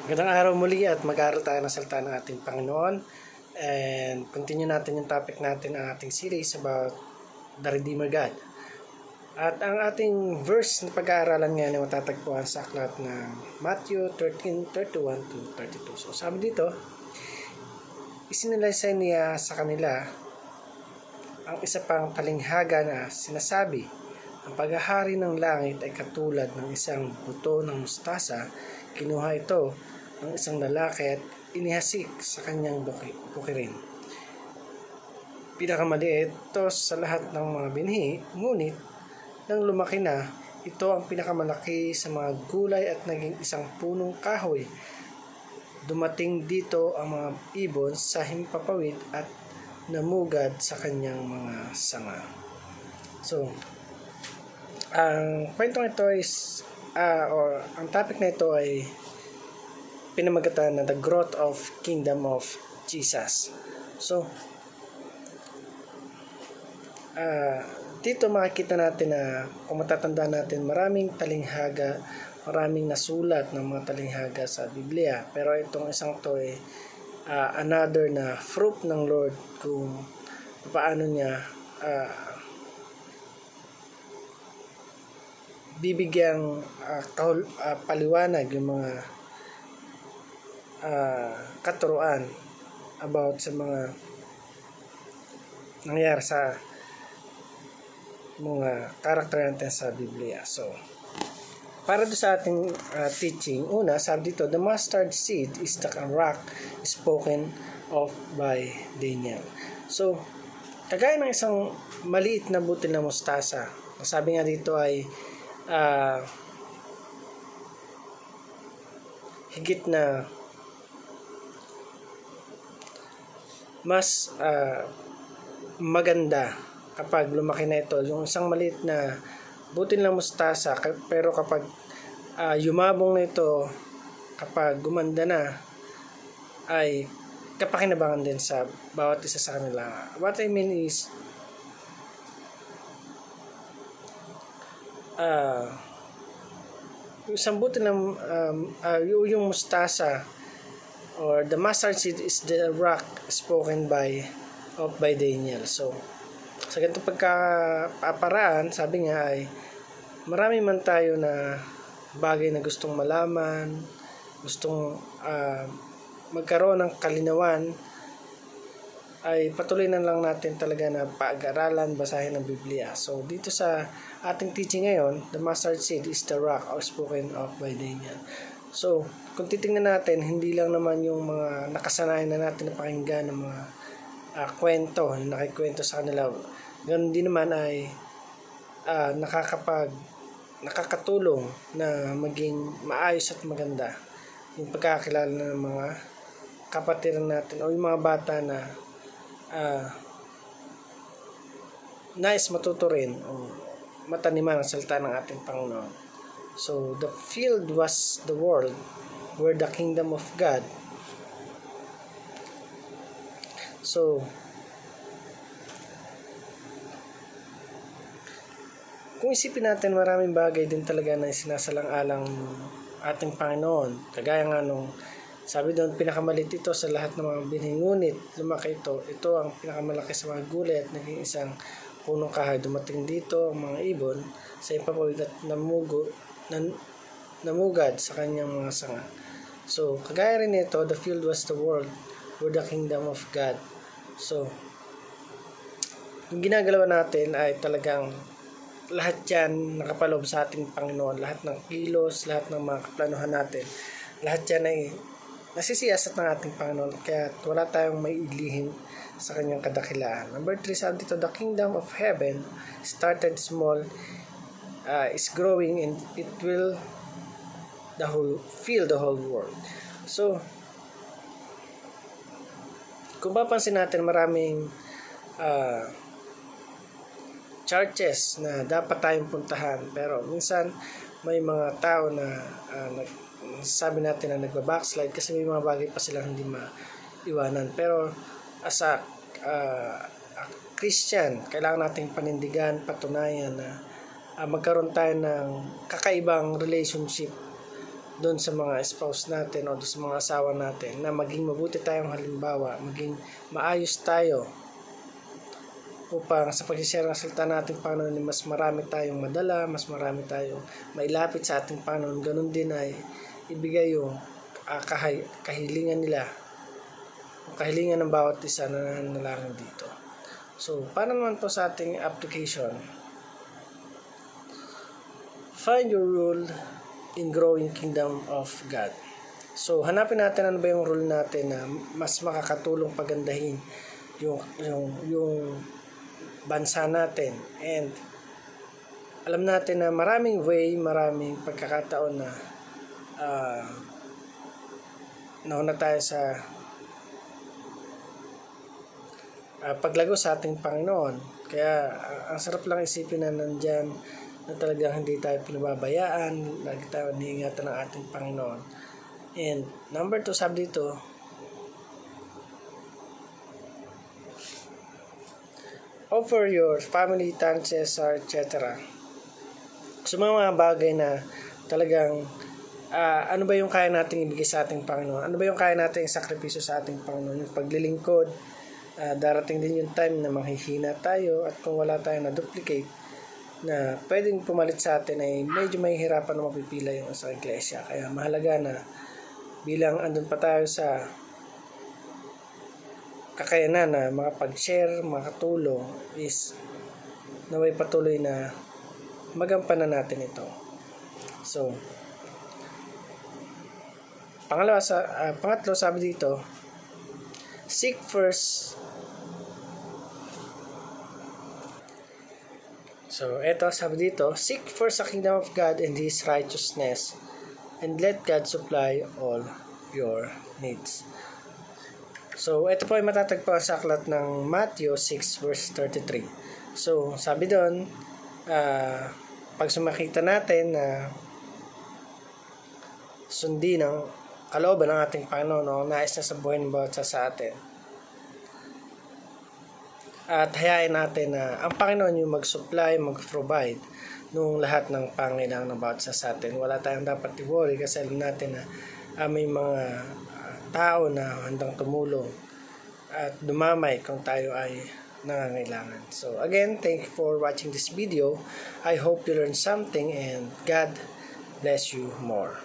Magandang araw muli at mag-aaral tayo ng salita ng ating Panginoon. And continue natin yung topic natin ang ating series about the Redeemer God. At ang ating verse na pag-aaralan ngayon ay matatagpuan sa aklat ng Matthew 13:31 to 32. So sabi dito, isinalaysay niya sa kanila ang isa pang talinghaga na sinasabi, ang paghahari ng langit ay katulad ng isang buto ng mustasa. Kinuha ito ng isang lalaki at inihasik sa kanyang bukirin. Pinakamaliit ito sa lahat ng mga binhi, ngunit nang lumaki na, ito ang pinakamalaki sa mga gulay at naging isang punong kahoy. Dumating dito ang mga ibon sa himpapawid at namugad sa kanyang mga sanga. So, ang kwentong ito is, ang topic na ito ay pinamagatan na The Growth of Kingdom of Jesus. So, dito makikita natin na kung matatandaan natin, maraming talinghaga, maraming nasulat ng mga talinghaga sa Biblia. Pero itong isang to ay another na fruit ng Lord kung paano niya bibigyang paliwanag yung mga katuruan about sa mga nangyari sa mga karakter natin sa Biblia. So, para do sa ating teaching, una, sabi dito, the mustard seed is the rock spoken of by Daniel. So, kagaya ng isang maliit na butil na mustasa, sabi nga dito ay higit na mas maganda kapag lumaki na ito. Yung isang maliit na butil na mustasa, pero kapag yumabong na ito, kapag gumanda na, ay kapakinabangan din sa bawat isa sa kanila. What I mean is, yung isang butil ng yung mustasa or the mustard seed is the rock spoken by Daniel. So, sa ganitong pagkaparaan, sabi nga ay marami man tayo na bagay na gustong malaman, gustong magkaroon ng kalinawan, ay patuloy na lang natin talaga na pag-aralan, basahin ang Biblia. So, dito sa ating teaching ngayon, the mustard seed is the rock spoken of by Daniel. So, kung titingnan natin, hindi lang naman yung mga nakasanayan na natin na pakinggan ng mga kwento, yung nakikwento sa kanila. Ganun din naman ay nakakatulong na maging maayos at maganda yung pagkakilala ng mga kapatiran natin o yung mga bata na nais matuto rin o mataniman ang salita ng ating Panginoon. So, the field was the world where the kingdom of God. So, kung isipin natin, maraming bagay din talaga na sinasalang-alang ating Panginoon. Kagaya nga nung sabi doon, pinakamalit ito sa lahat ng mga binhi, ngunit lumaki ito. Ito ang pinakamalaki sa mga gulay at naging isang punong kahoy. Dumating dito ang mga ibon sa ipapawid at namugad sa kanyang mga sanga. So, kagaya rin ito, the field was the world where the kingdom of God. So, yung ginagalawa natin ay talagang lahat yan nakapaloob sa ating Panginoon. Lahat ng kilos, lahat ng mga kaplanuhan natin, lahat yan ay nasisiyasat ng ating Panginoon. Kaya wala tayong may ilihim sa kanyang kadakilaan. Number 3, sabi dito, the kingdom of heaven started small, is growing, and it will fill the whole world. So, kung papansin natin, maraming churches na dapat tayong puntahan, pero minsan may mga tao na sabi natin na nagba-backslide kasi may mga bagay pa silang hindi maiwanan. Pero as a Christian, kailangan nating panindigan, patunayan na magkaroon tayo ng kakaibang relationship doon sa mga spouse natin o doon sa mga asawa natin, na maging mabuti tayong halimbawa, maging maayos tayo, upang sa pag-share ng salita natin Panginoon, mas marami tayong madala, mas marami tayong mailapit sa ating Panginoon. Ganun din ay ibigay yung kahilingan nila, kahilingan ng bawat isa na nanalangin dito. So, paano naman po sa ating application? Find your role in growing kingdom of God. So, hanapin natin ano ba yung role natin na mas makakatulong pagandahin yung bansa natin. And alam natin na maraming way, maraming pagkakataon na nauna tayo sa paglago sa ating Panginoon. Kaya ang sarap lang isipin na nandyan na talagang hindi tayo pinababayaan, lagi tayo niingatan ng ating Panginoon. And number 2, sabi dito, offer your family, tances, etc. So mga bagay na talagang ano ba yung kaya nating ibigay sa ating Panginoon? Ano ba yung kaya nating sakripisyo sa ating Panginoon? Yung paglilingkod, darating din yung time na manghihina tayo, at kung wala tayong na-duplicate na pwedeng pumalit sa atin, ay medyo mahihirapan na mapipila yung sa iglesia. Kaya mahalaga na bilang andun pa tayo sa kakayanan na makapag-share, makatulong, is naway patuloy na magampanan natin ito. So, pangatlo sabi dito, seek first. So, eto sabi dito, seek first the kingdom of God and His righteousness, and let God supply all your needs. So, ito po ay matatagpuan sa aklat ng Matthew 6 verse 33. So, sabi doon, pag sumakita natin na sundin ang kalooban ng ating Panginoon, no, nais na sa buhay ng bawat sa atin, at hayain natin na ang Panginoon yung mag-supply, mag-provide nung lahat ng pangailangan ng bawat sa atin. Wala tayong dapat i-worry kasi alam natin na may mga tao na handang tumulong at dumamay kung tayo ay nangangailangan. So again, thank you for watching this video. I hope you learned something, and God bless you more.